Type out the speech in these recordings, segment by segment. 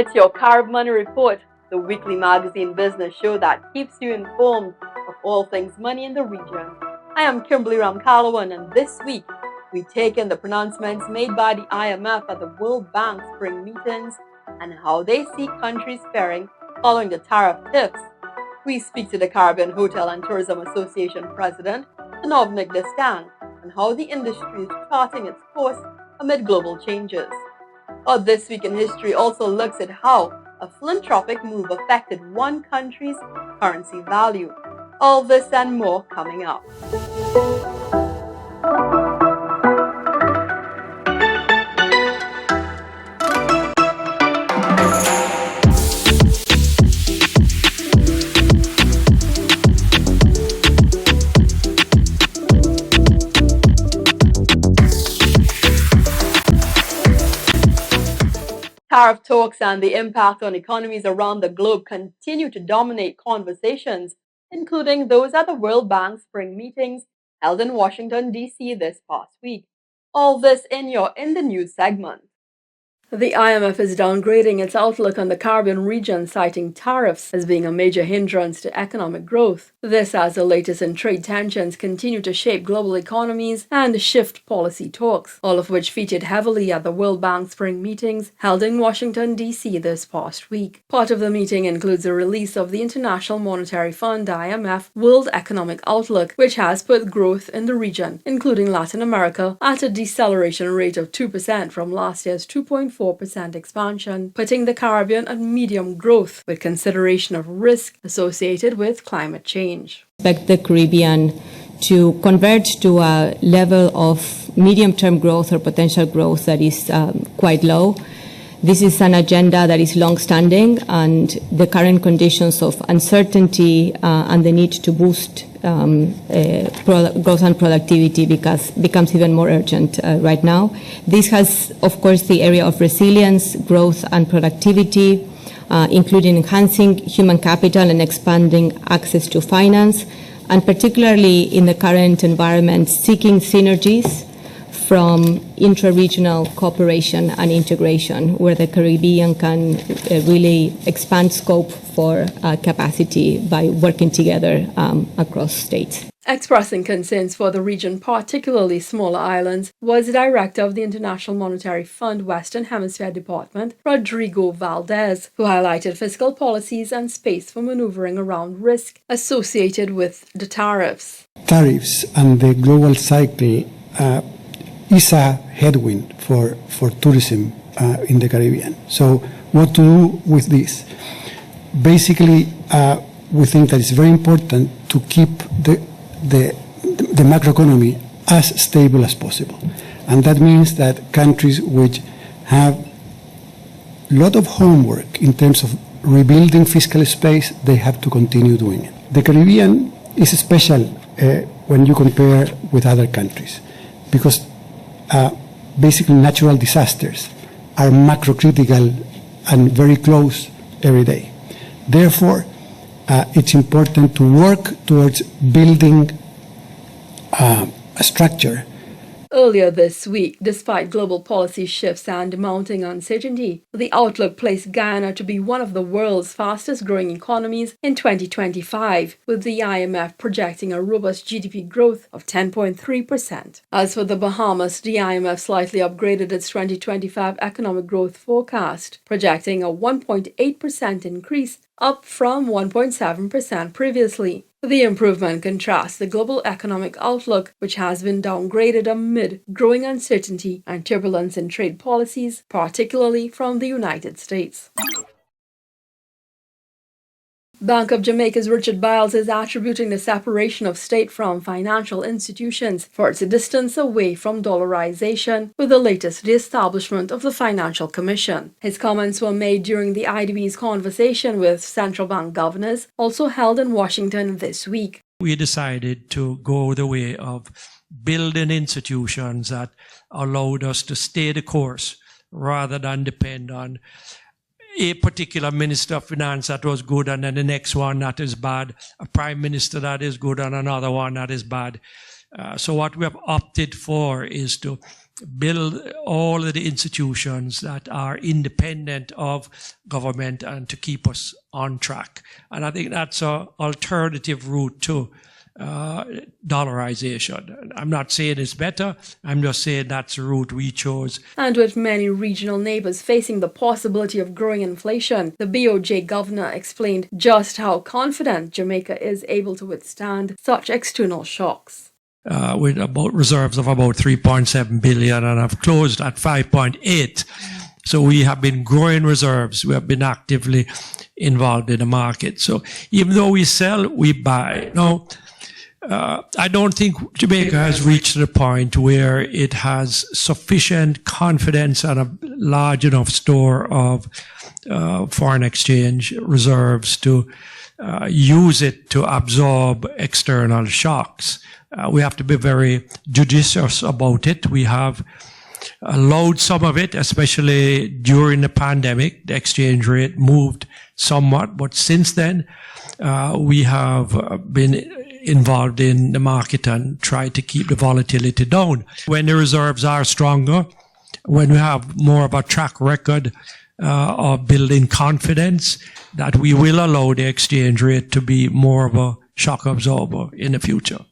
It's your Carib Money Report, the weekly magazine business show that keeps you informed of all things money in the region. I am Kimberly Ramkalawan, and this week we take in the pronouncements made by the IMF at the World Bank spring meetings and how they see countries faring following the tariffs. We speak to the Caribbean Hotel and Tourism Association President, Sanovnik Destang, on how the industry is charting its course amid global changes. Our This Week in History also looks at how a philanthropic move affected one country's currency value. All this and more coming up. Tariff talks and the impact on economies around the globe continue to dominate conversations, including those at the World Bank spring meetings held in Washington, D.C. this past week. All this in the news segment. The IMF is downgrading its outlook on the Caribbean region, citing tariffs as being a major hindrance to economic growth. This as the latest in trade tensions continue to shape global economies and shift policy talks, all of which featured heavily at the World Bank spring meetings held in Washington, D.C. this past week. Part of the meeting includes the release of the International Monetary Fund (IMF) World Economic Outlook, which has put growth in the region, including Latin America, at a deceleration rate of 2% from last year's 2.4% expansion, putting the Caribbean at medium growth with consideration of risk associated with climate change. Expect the Caribbean to converge to a level of medium-term growth or potential growth that is quite low. This is an agenda that is long-standing, and the current conditions of uncertainty and the need to boost growth and productivity becomes even more urgent right now. This has, of course, the area of resilience, growth and productivity, including enhancing human capital and expanding access to finance, and particularly in the current environment, seeking synergies from intra-regional cooperation and integration, where the Caribbean can really expand scope for capacity by working together across states. Expressing concerns for the region, particularly smaller islands, was the director of the International Monetary Fund Western Hemisphere Department, Rodrigo Valdez, who highlighted fiscal policies and space for maneuvering around risk associated with the tariffs. Tariffs and the global cycle is a headwind for tourism in the Caribbean. So what to do with this? Basically, we think that it's very important to keep the macroeconomy as stable as possible. And that means that countries which have a lot of homework in terms of rebuilding fiscal space, they have to continue doing it. The Caribbean is special when you compare with other countries, because basically natural disasters are macro-critical and very close every day. Therefore, it's important to work towards building a structure. Earlier this week, despite global policy shifts and mounting uncertainty, the outlook placed Guyana to be one of the world's fastest growing economies in 2025, with the IMF projecting a robust GDP growth of 10.3%. As for the Bahamas, the IMF slightly upgraded its 2025 economic growth forecast, projecting a 1.8% increase, up from 1.7% previously. The improvement contrasts the global economic outlook, which has been downgraded amid growing uncertainty and turbulence in trade policies, particularly from the United States. Bank of Jamaica's Richard Biles is attributing the separation of state from financial institutions for its distance away from dollarization with the latest establishment of the Financial Commission. His comments were made during the IDB's conversation with central bank governors, also held in Washington this week. We decided to go the way of building institutions that allowed us to stay the course rather than depend on a particular minister of finance that was good and then the next one that is bad, a prime minister that is good and another one that is bad. So what we have opted for is to build all of the institutions that are independent of government and to keep us on track. And I think that's an alternative route to dollarization. I'm not saying it's better, I'm just saying that's the route we chose. And with many regional neighbors facing the possibility of growing inflation, the BOJ governor explained just how confident Jamaica is able to withstand such external shocks. With about reserves of about 3.7 billion and have closed at 5.8. So we have been growing reserves. We have been actively involved in the market. So even though we sell, we buy. Now, I don't think Jamaica has reached the point where it has sufficient confidence and a large enough store of foreign exchange reserves to use it to absorb external shocks. We have to be very judicious about it. We have allowed some of it, especially during the pandemic. The exchange rate moved somewhat, but since then, we have been involved in the market and tried to keep the volatility down. When the reserves are stronger, when we have more of a track record of building confidence, that we will allow the exchange rate to be more of a shock absorber in the future.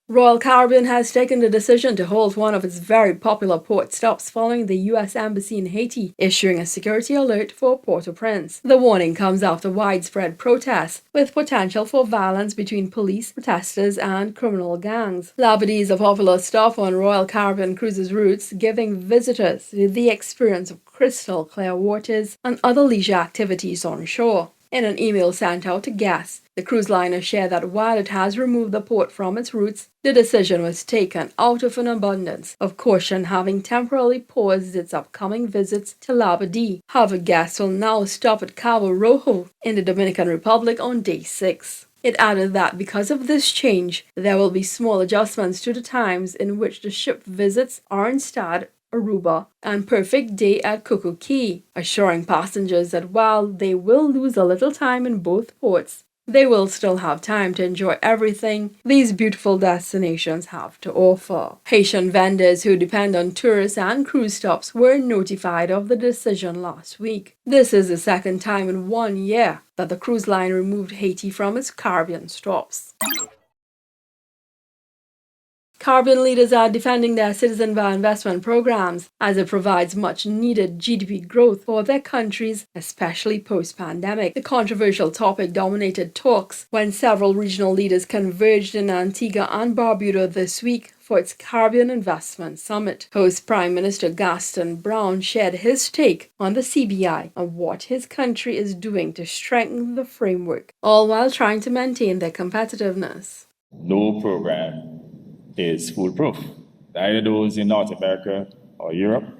Royal Caribbean has taken the decision to halt one of its very popular port stops following the U.S. Embassy in Haiti issuing a security alert for Port-au-Prince. The warning comes after widespread protests, with potential for violence between police, protesters, and criminal gangs. Labadee is a popular stop on Royal Caribbean cruises routes, giving visitors the experience of crystal clear waters and other leisure activities on shore. In an email sent out to guests, the cruise liner shared that while it has removed the port from its routes, the decision was taken out of an abundance of caution, having temporarily paused its upcoming visits to Labadee. However, guests will now stop at Cabo Rojo in the Dominican Republic on day 6. It added that because of this change, there will be small adjustments to the times in which the ship visits Arnstad, Aruba, and Perfect Day at Coco Cay, assuring passengers that while they will lose a little time in both ports, they will still have time to enjoy everything these beautiful destinations have to offer. Haitian vendors who depend on tourists and cruise stops were notified of the decision last week. This is the second time in 1 year that the cruise line removed Haiti from its Caribbean stops. Caribbean leaders are defending their citizen via investment programs as it provides much needed GDP growth for their countries, especially post-pandemic. The controversial topic dominated talks when several regional leaders converged in Antigua and Barbuda this week for its Caribbean Investment Summit. Host Prime Minister Gaston Brown shared his take on the CBI and what his country is doing to strengthen the framework, all while trying to maintain their competitiveness. No program is foolproof. Either those in North America or Europe,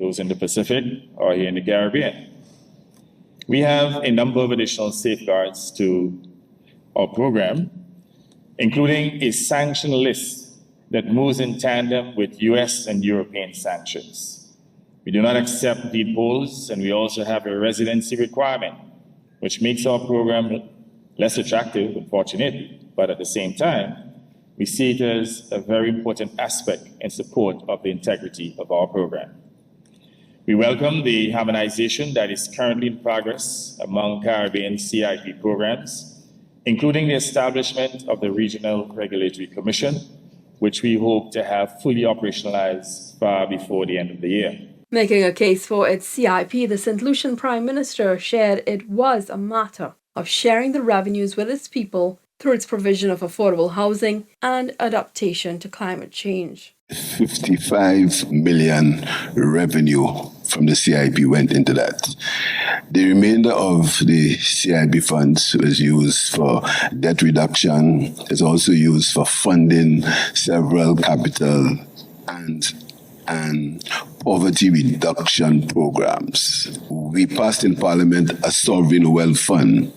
those in the Pacific or here in the Caribbean. We have a number of additional safeguards to our program, including a sanction list that moves in tandem with US and European sanctions. We do not accept loopholes, and we also have a residency requirement, which makes our program less attractive, unfortunately, but at the same time, we see it as a very important aspect in support of the integrity of our program. We welcome the harmonization that is currently in progress among Caribbean CIP programs, including the establishment of the Regional Regulatory Commission, which we hope to have fully operationalized far before the end of the year. Making a case for its CIP, the St. Lucian Prime Minister shared it was a matter of sharing the revenues with its people through its provision of affordable housing and adaptation to climate change. 55 million revenue from the CIP went into that. The remainder of the CIP funds was used for debt reduction. It's also used for funding several capital and poverty reduction programs. We passed in Parliament a sovereign wealth fund,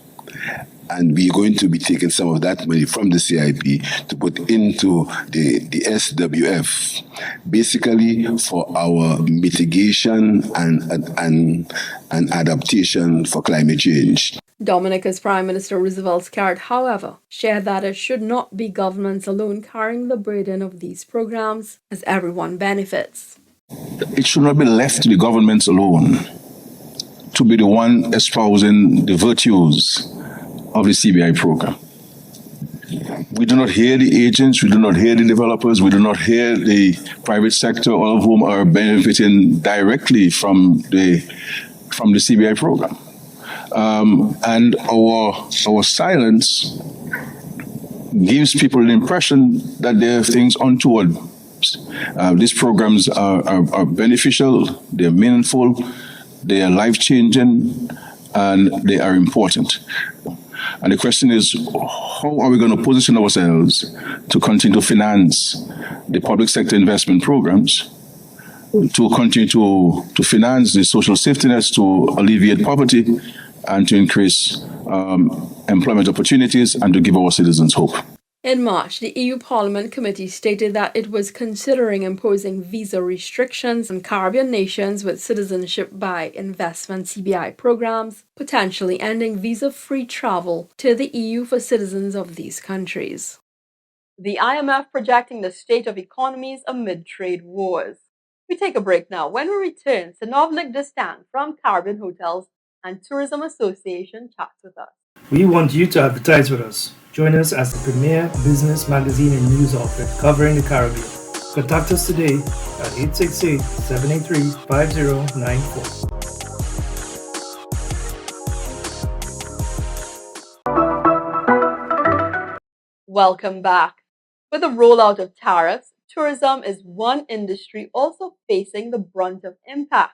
And we're going to be taking some of that money from the CIP to put into the SWF, basically for our mitigation and adaptation for climate change. Dominica's Prime Minister Roosevelt Scarrett, however, shared that it should not be governments alone carrying the burden of these programs, as everyone benefits. It should not be left to the governments alone to be the one espousing the virtues of the CBI program. We do not hear the agents, we do not hear the developers, we do not hear the private sector, all of whom are benefiting directly from the CBI program. And our silence gives people the impression that there are things untoward. These programs are beneficial, they're meaningful, they are life-changing, and they are important. And the question is, how are we going to position ourselves to continue to finance the public sector investment programs, to continue to finance the social safety nets, to alleviate poverty, and to increase employment opportunities, and to give our citizens hope. In March, the EU Parliament Committee stated that it was considering imposing visa restrictions on Caribbean nations with citizenship by investment CBI programs, potentially ending visa-free travel to the EU for citizens of these countries. The IMF projecting the state of economies amid trade wars. We take a break now. When we return, Sanovnik Destang from Caribbean Hotels and Tourism Association chats with us. We want you to advertise with us. Join us as the premier business magazine and news outlet covering the Caribbean. Contact us today at 868-783-5094. Welcome back. With the rollout of tariffs, tourism is one industry also facing the brunt of impact.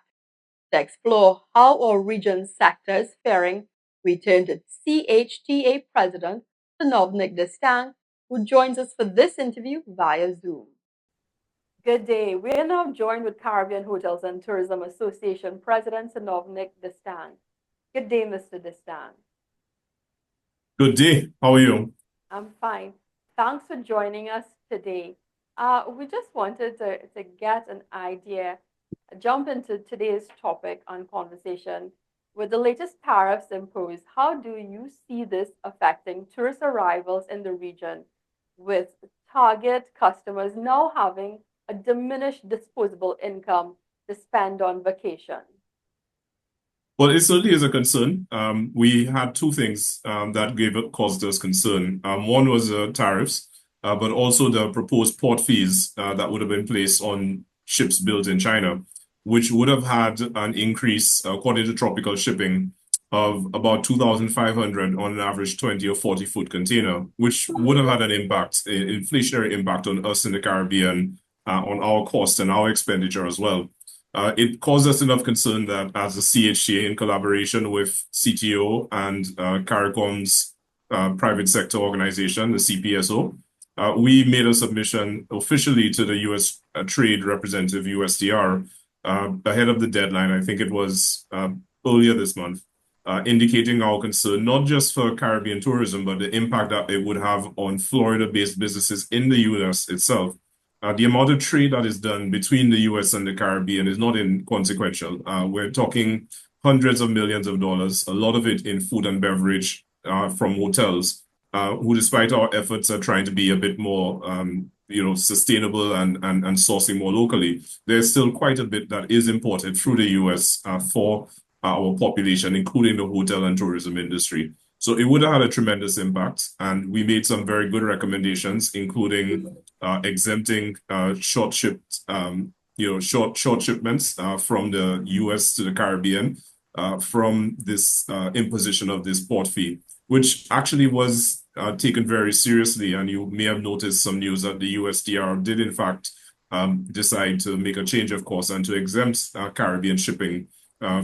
To explore how our region's sector is faring, we turn to CHTA President Sanovnik Destang, who joins us for this interview via Zoom. Good day. We are now joined with Caribbean Hotels and Tourism Association President Sanovnik Destang. Good day, Mr. Destang. Good day. How are you? I'm fine. Thanks for joining us today. We just wanted to get an idea, jump into today's topic on conversation. With the latest tariffs imposed, how do you see this affecting tourist arrivals in the region, with target customers now having a diminished disposable income to spend on vacation? Well, it certainly is a concern. We had two things that caused us concern. One was tariffs, but also the proposed port fees that would have been placed on ships built in China, which would have had an increase, according to Tropical Shipping, of about 2,500 on an average 20 or 40-foot container, which would have had an impact, an inflationary impact on us in the Caribbean, on our costs and our expenditure as well. It caused us enough concern that as a CHTA, in collaboration with CTO and CARICOM's private sector organization, the CPSO, we made a submission officially to the U.S. Trade Representative, USTR, ahead of the deadline. I think it was earlier this month, indicating our concern, not just for Caribbean tourism, but the impact that it would have on Florida-based businesses in the U.S. itself. The amount of trade that is done between the U.S. and the Caribbean is not inconsequential. We're talking hundreds of millions of dollars, a lot of it in food and beverage from hotels, who, despite our efforts, are trying to be a bit more sustainable and sourcing more locally. There's still quite a bit that is imported through the U.S. For our population, including the hotel and tourism industry. So it would have had a tremendous impact, and we made some very good recommendations, including exempting short shipments from the U.S. to the Caribbean from this imposition of this port fee, which actually was taken very seriously. And you may have noticed some news that the USTR did, in fact, decide to make a change of course and to exempt Caribbean shipping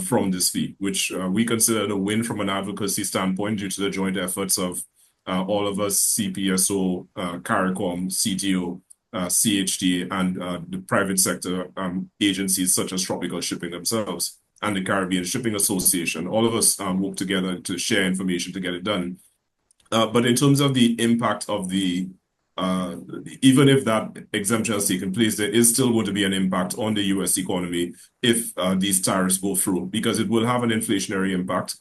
from this fee, which we consider a win from an advocacy standpoint due to the joint efforts of all of us, CPSO, CARICOM, CTO, CHTA, and the private sector agencies such as Tropical Shipping themselves and the Caribbean Shipping Association. All of us work together to share information to get it done. But in terms of the impact of even if that exemption has taken place, there is still going to be an impact on the US economy if these tariffs go through, because it will have an inflationary impact.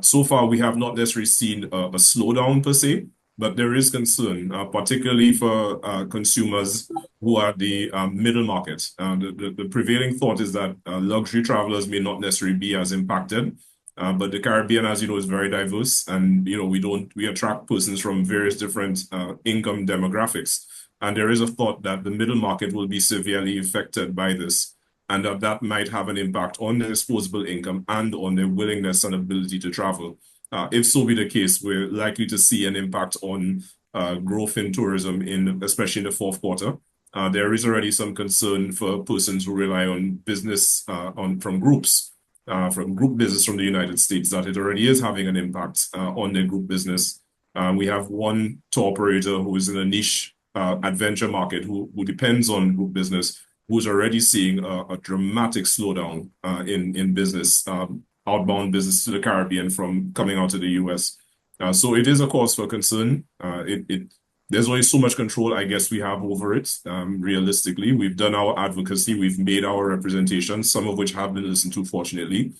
So far, we have not necessarily seen a slowdown per se, but there is concern, particularly for consumers who are the middle market. The prevailing thought is that luxury travelers may not necessarily be as impacted. But the Caribbean, as you know, is very diverse, and we attract persons from various different income demographics. And there is a thought that the middle market will be severely affected by this, and that might have an impact on their disposable income and on their willingness and ability to travel. If so be the case, we're likely to see an impact on growth in tourism, especially in the fourth quarter. There is already some concern for persons who rely on business from groups. From group business from the United States, that it already is having an impact on their group business. We have one tour operator who is in a niche adventure market who depends on group business, who's already seeing a dramatic slowdown in business, outbound business to the Caribbean from coming out of the US. So it is a cause for concern. There's only so much control, I guess, we have over it. Realistically, we've done our advocacy, we've made our representations, some of which have been listened to, fortunately.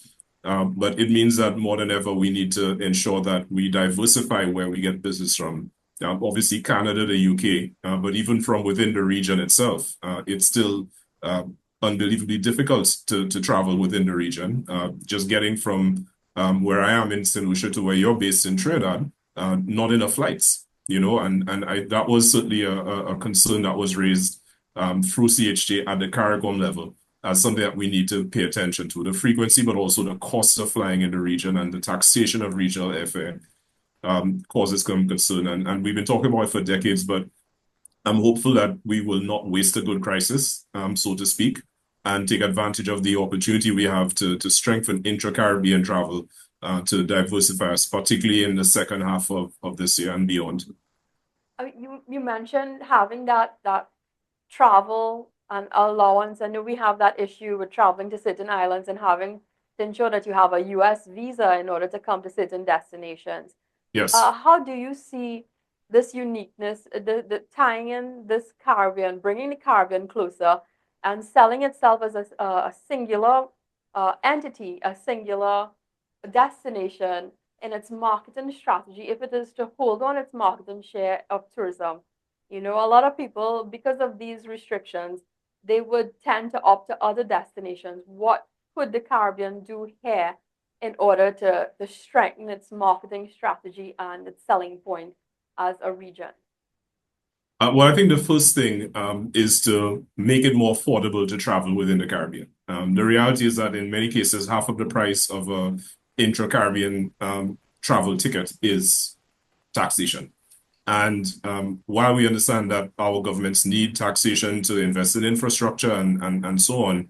But it means that more than ever, we need to ensure that we diversify where we get business from. Obviously, Canada, the UK, but even from within the region itself, it's still unbelievably difficult to travel within the region. Just getting from where I am in St. Lucia to where you're based in Trinidad, not enough flights. That was certainly a concern that was raised through CHJ at the CARICOM level as something that we need to pay attention to. The frequency, but also the cost of flying in the region and the taxation of regional airfare causes some concern. And we've been talking about it for decades, but I'm hopeful that we will not waste a good crisis, so to speak, and take advantage of the opportunity we have to strengthen intra-Caribbean travel, to diversify us, particularly in the second half of this year and beyond. You mentioned having that travel and allowance. I know we have that issue with traveling to certain islands and having to ensure that you have a US visa in order to come to certain destinations. Yes. How do you see this uniqueness, the tying in this Caribbean, bringing the Caribbean closer and selling itself as a singular entity, a singular destination in its marketing strategy, if it is to hold on its marketing share of tourism? A lot of people, because of these restrictions, they would tend to opt to other destinations. What could the Caribbean do here in order to strengthen its marketing strategy and its selling point as a region? Well, I think the first thing is to make it more affordable to travel within the Caribbean. The reality is that in many cases, half of the price of a intra-Caribbean travel ticket is taxation. And while we understand that our governments need taxation to invest in infrastructure and so on,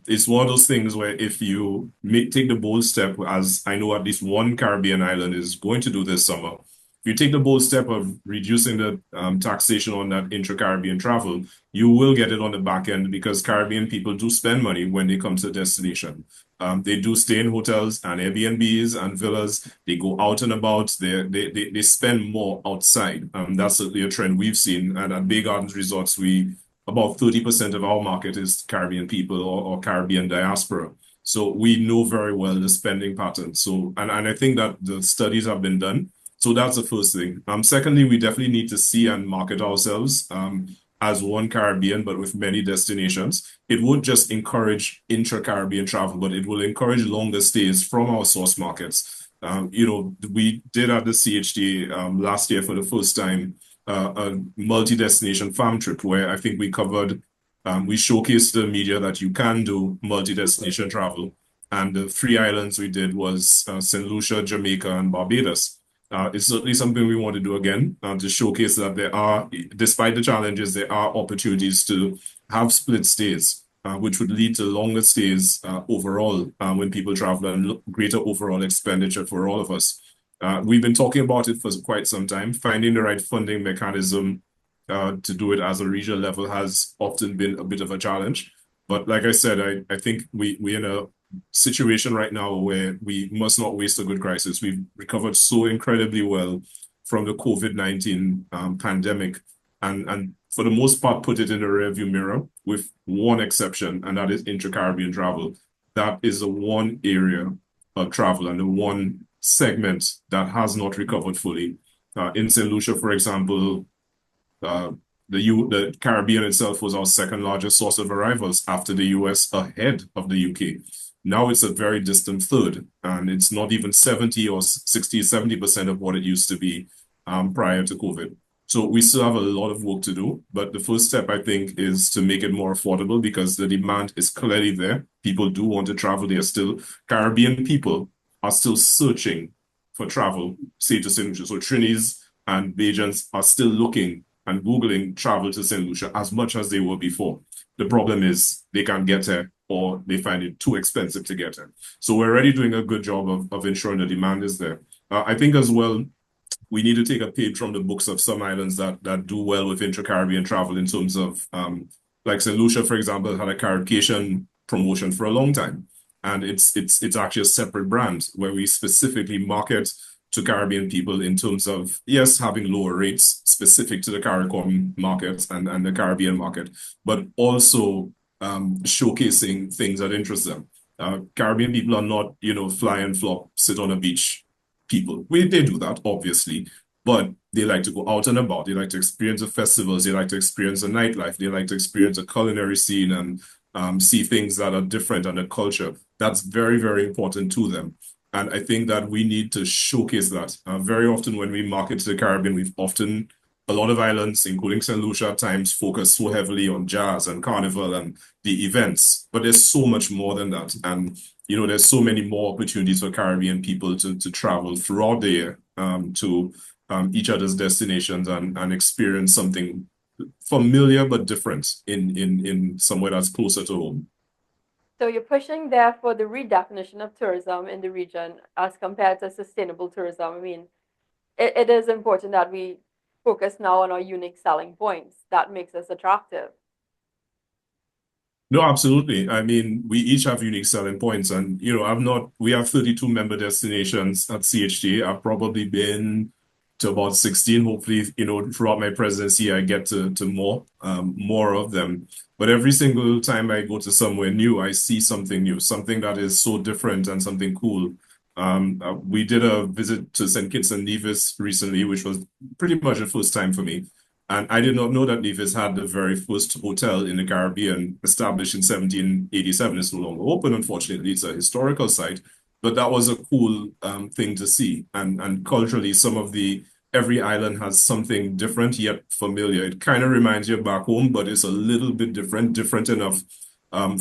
it's one of those things where if you take the bold step, as I know at least one Caribbean island is going to do this summer, if you take the bold step of reducing the taxation on that intra-Caribbean travel, you will get it on the back end, because Caribbean people do spend money when they come to the destination. They do stay in hotels and Airbnbs and villas. They go out and about. They spend more outside. That's certainly a trend we've seen. And at Bay Gardens Resorts, about 30% of our market is Caribbean people or Caribbean diaspora. So we know very well the spending pattern. And I think that the studies have been done. So that's the first thing. Secondly, we definitely need to see and market ourselves as one Caribbean, but with many destinations. It won't just encourage intra-Caribbean travel, but it will encourage longer stays from our source markets. We did at the CHD last year for the first time a multi-destination farm trip where I think we showcased the media that you can do multi-destination travel. And the 3 islands we did was St. Lucia, Jamaica, and Barbados. It's certainly something we want to do again, to showcase that despite the challenges, there are opportunities to have split stays, which would lead to longer stays overall when people travel, and greater overall expenditure for all of us. We've been talking about it for quite some time. Finding the right funding mechanism to do it as a regional level has often been a bit of a challenge. But like I said, I think we're in a situation right now where we must not waste a good crisis. We've recovered so incredibly well from the COVID-19 pandemic, and for the most part put it in the rearview mirror, with one exception, and that is intra-Caribbean travel. That is the one area of travel and the one segment that has not recovered fully. In St. Lucia, for example, the Caribbean itself was our second largest source of arrivals after the US, ahead of the UK. Now it's a very distant third, and it's not even 70 or 60, 70% of what it used to be prior to COVID. So we still have a lot of work to do, but the first step, I think, is to make it more affordable, because the demand is clearly there. People do want to travel. Caribbean people are still searching for travel, say, to St. Lucia. So Trinis and Bajans are still looking and Googling travel to St. Lucia as much as they were before. The problem is they can't get there, or they find it too expensive to get there. So we're already doing a good job of ensuring the demand is there. I think as well, we need to take a page from the books of some islands that do well with intra-Caribbean travel, in terms of, like St. Lucia, for example, had a Caribcation promotion for a long time. And it's actually a separate brand where we specifically market to Caribbean people in terms of, yes, having lower rates specific to the CARICOM market and the Caribbean market, but also showcasing things that interest them. Caribbean people are not, fly and flop, sit on a beach people. They do that, obviously, but they like to go out and about. They like to experience the festivals. They like to experience the nightlife. They like to experience the culinary scene and see things that are different and the culture. That's very, very important to them. And I think that we need to showcase that. Very often when we market to the Caribbean, a lot of islands, including St. Lucia at times, focus so heavily on jazz and carnival and the events, but there's so much more than that. And there's so many more opportunities for Caribbean people to travel throughout the year to each other's destinations and experience something familiar but different in somewhere that's closer to home. So you're pushing there for the redefinition of tourism in the region as compared to sustainable tourism. I mean, it is important that we focus now on our unique selling points that makes us attractive. No, absolutely. I mean, we each have unique selling points, and we have 32 member destinations at CHT. I've probably been to about 16. Hopefully, throughout my presidency, I get to more of them. But every single time I go to somewhere new, I see something new, something that is so different and something cool. We did a visit to St. Kitts and Nevis recently, which was pretty much the first time for me. And I did not know that Nevis had the very first hotel in the Caribbean, established in 1787. It's no longer open, unfortunately. It's a historical site. But that was a cool thing to see. And culturally, every island has something different yet familiar. It kind of reminds you of back home, but it's a little bit different enough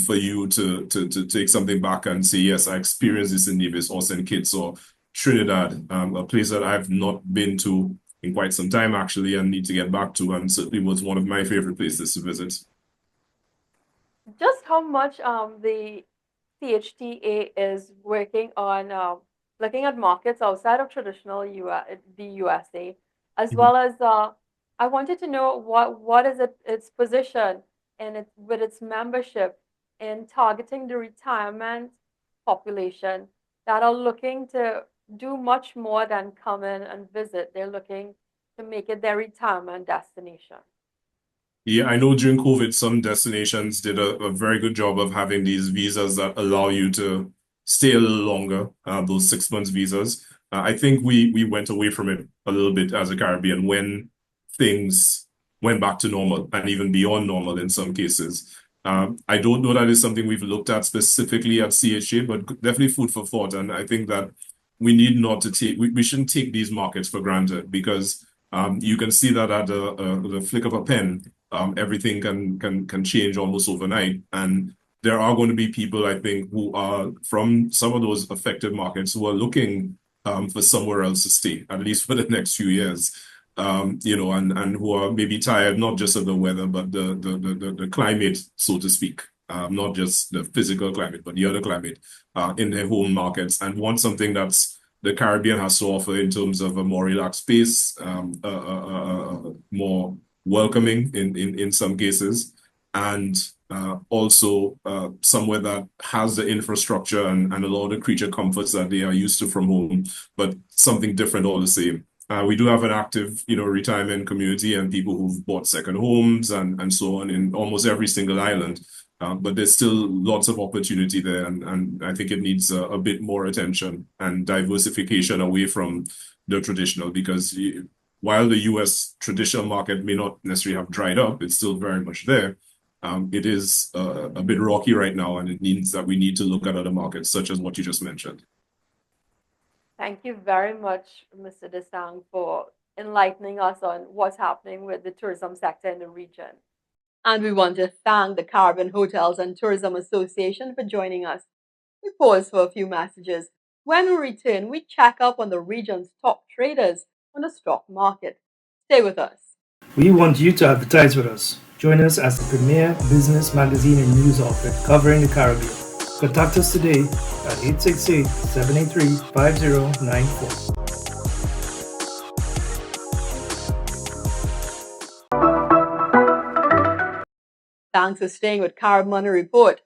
for you to take something back and say, yes, I experienced this in Nevis or St. Kitts or Trinidad, a place that I've not been to in quite some time, actually, and need to get back to, and certainly was one of my favorite places to visit. Just how much the CHTA is working on looking at markets outside of traditional the USA, as well as I wanted to know what is its position and with its membership in targeting the retirement population that are looking to do much more than come in and visit. They're looking to make it their retirement destination. Yeah, I know during COVID, some destinations did a very good job of having these visas that allow you to stay a little longer, those 6 months visas. I think we went away from it a little bit as a Caribbean when things went back to normal and even beyond normal in some cases. I don't know that is something we've looked at specifically at CHA, but definitely food for thought. And I think that we need not to we shouldn't take these markets for granted, because you can see that at the flick of a pen, everything can change almost overnight. And there are going to be people, I think, who are from some of those affected markets who are looking for somewhere else to stay, at least for the next few years, and who are maybe tired, not just of the weather, but the climate, so to speak, not just the physical climate, but the other climate in their home markets, and want something that's the Caribbean has to offer in terms of a more relaxed space, more welcoming in some cases, and also somewhere that has the infrastructure and a lot of the creature comforts that they are used to from home, but something different all the same. We do have an active, retirement community and people who've bought second homes and so on in almost every single island. But there's still lots of opportunity there, and I think it needs a bit more attention and diversification away from the traditional, because while the US traditional market may not necessarily have dried up, it's still very much there. It is a bit rocky right now, and it means that we need to look at other markets, such as what you just mentioned. Thank you very much, Mr. Destang, for enlightening us on what's happening with the tourism sector in the region. And we want to thank the Caribbean Hotels and Tourism Association for joining us. We pause for a few messages. When we return, we check up on the region's top traders on the stock market. Stay with us. We want you to advertise with us. Join us as the premier business magazine and news outlet covering the Caribbean. Contact us today at 868-783-5094. Thanks for staying with Carib Money Report.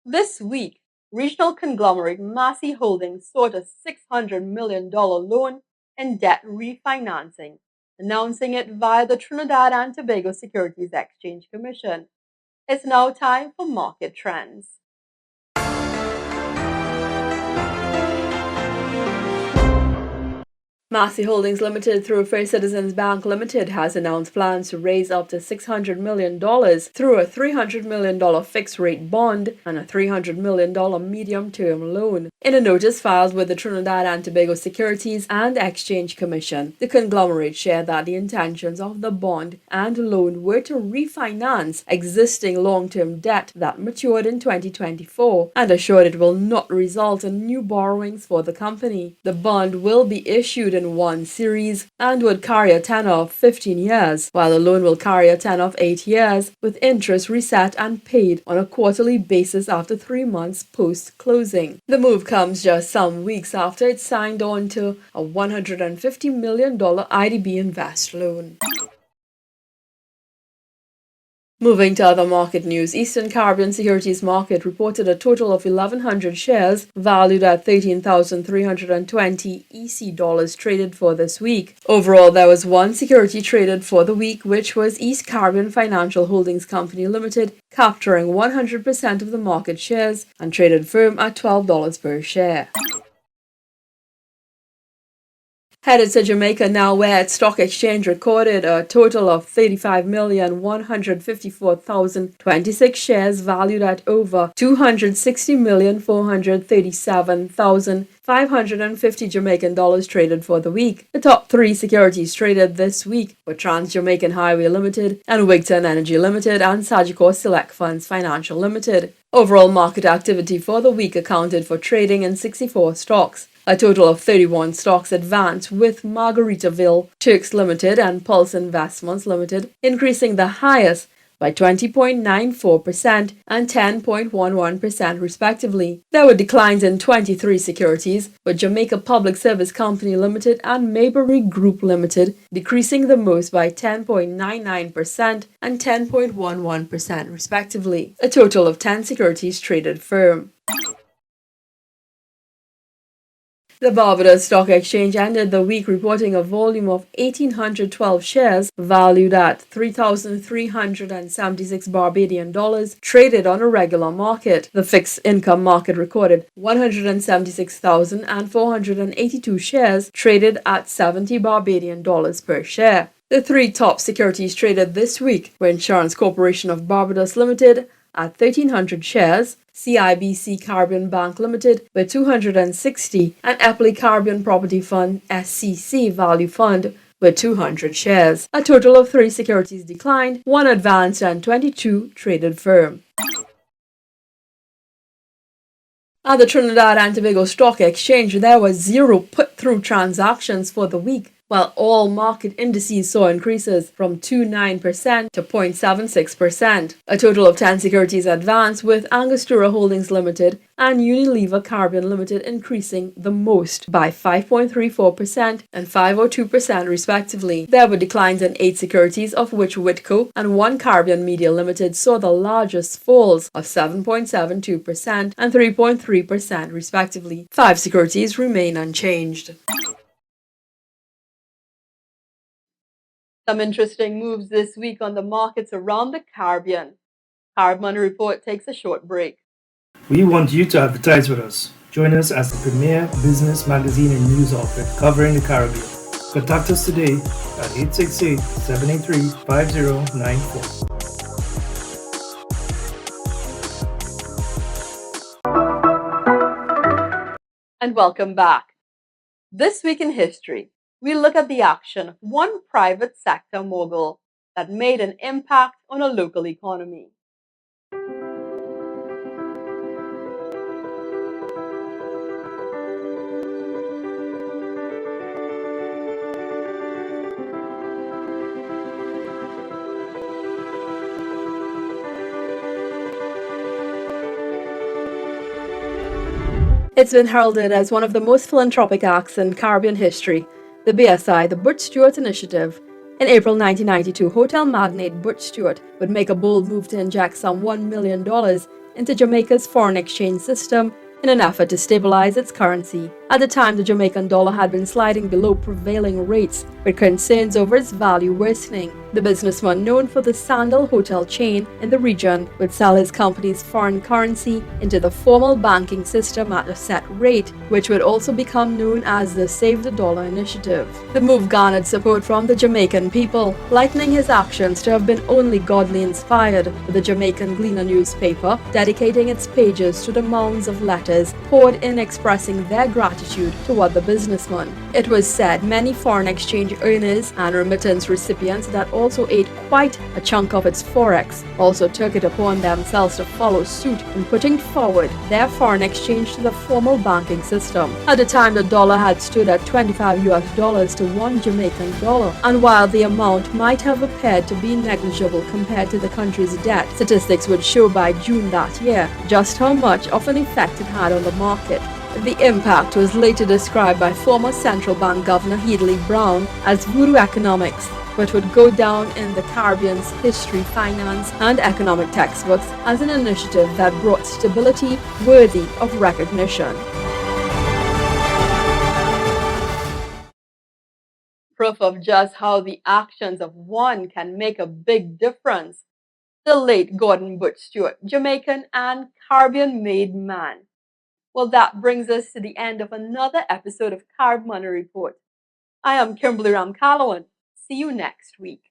This week, regional conglomerate Massey Holdings sought a $600 million loan and debt refinancing, announcing it via the Trinidad and Tobago Securities Exchange Commission. It's now time for market trends. Massey Holdings Limited through First Citizens Bank Limited has announced plans to raise up to $600 million through a $300 million fixed-rate bond and a $300 million medium-term loan. In a notice filed with the Trinidad and Tobago Securities and Exchange Commission, the conglomerate shared that the intentions of the bond and loan were to refinance existing long-term debt that matured in 2024 and assured it will not result in new borrowings for the company. The bond will be issued in one series and would carry a tenor of 15 years, while the loan will carry a tenor of 8 years, with interest reset and paid on a quarterly basis after 3 months post-closing. The move comes just some weeks after it signed on to a $150 million IDB Invest loan. Moving to other market news, Eastern Caribbean Securities Market reported a total of 1,100 shares valued at 13,320 EC dollars traded for this week. Overall, there was one security traded for the week, which was East Caribbean Financial Holdings Company Limited, capturing 100% of the market shares and traded firm at $12 per share. Headed to Jamaica now, where its stock exchange recorded a total of 35,154,026 shares valued at over 260,437,550 Jamaican dollars traded for the week. The top 3 securities traded this week were Trans Jamaican Highway Limited and Wigton Energy Limited and Sagicor Select Funds Financial Limited. Overall market activity for the week accounted for trading in 64 stocks. A total of 31 stocks advanced, with Margaritaville Turks Limited and Pulse Investments Limited increasing the highest by 20.94% and 10.11% respectively. There were declines in 23 securities, with Jamaica Public Service Company Limited and Maybury Group Limited decreasing the most by 10.99% and 10.11% respectively. A total of 10 securities traded firm. The Barbados Stock Exchange ended the week reporting a volume of 1,812 shares valued at 3,376 Barbadian dollars traded on a regular market. The fixed income market recorded 176,482 shares traded at 70 Barbadian dollars per share. The 3 top securities traded this week were Insurance Corporation of Barbados Limited at 1,300 shares, CIBC Caribbean Bank Limited with 260, and Epley Caribbean Property Fund SCC Value Fund with 200 shares. A total of 3 securities declined, 1 advanced and 22 traded firm. At the Trinidad and Tobago Stock Exchange, there were 0 put-through transactions for the week, while all market indices saw increases from 0.29% to 0.76%. A total of 10 securities advanced, with Angostura Holdings Limited and Unilever Caribbean Limited increasing the most by 5.34% and 5.02% respectively. There were declines in 8 securities, of which Whitco and One Caribbean Media Limited saw the largest falls of 7.72% and 3.3% respectively. 5 securities remain unchanged. Some interesting moves this week on the markets around the Caribbean. Carib Money Report takes a short break. We want you to advertise with us. Join us as the premier business magazine and news outlet covering the Caribbean. Contact us today at 868-783-5094. And welcome back. This week in history, we look at the action of one private sector mogul that made an impact on a local economy. It's been heralded as one of the most philanthropic acts in Caribbean history, the BSI, the Butch Stewart Initiative. In April 1992, hotel magnate Butch Stewart would make a bold move to inject some $1 million into Jamaica's foreign exchange system in an effort to stabilize its currency. At the time, the Jamaican dollar had been sliding below prevailing rates, with concerns over its value worsening. The businessman, known for the Sandal hotel chain in the region, would sell his company's foreign currency into the formal banking system at a set rate, which would also become known as the Save the Dollar Initiative. The move garnered support from the Jamaican people, likening his actions to have been only godly inspired, with the Jamaican Gleaner newspaper dedicating its pages to the mounds of letters poured in expressing their gratitude toward the businessman. It was said many foreign exchange earners and remittance recipients that also ate quite a chunk of its forex also took it upon themselves to follow suit in putting forward their foreign exchange to the formal banking system. At the time, the dollar had stood at $25 to one Jamaican dollar, and while the amount might have appeared to be negligible compared to the country's debt, statistics would show by June that year just how much of an effect it had on the market. The impact was later described by former central bank governor Headley Brown as voodoo economics, but would go down in the Caribbean's history, finance, and economic textbooks as an initiative that brought stability worthy of recognition. Proof of just how the actions of one can make a big difference. The late Gordon Butch Stewart, Jamaican and Caribbean-made man. Well, that brings us to the end of another episode of Carib Money Report. I am Kimberly Ramcalawan. See you next week.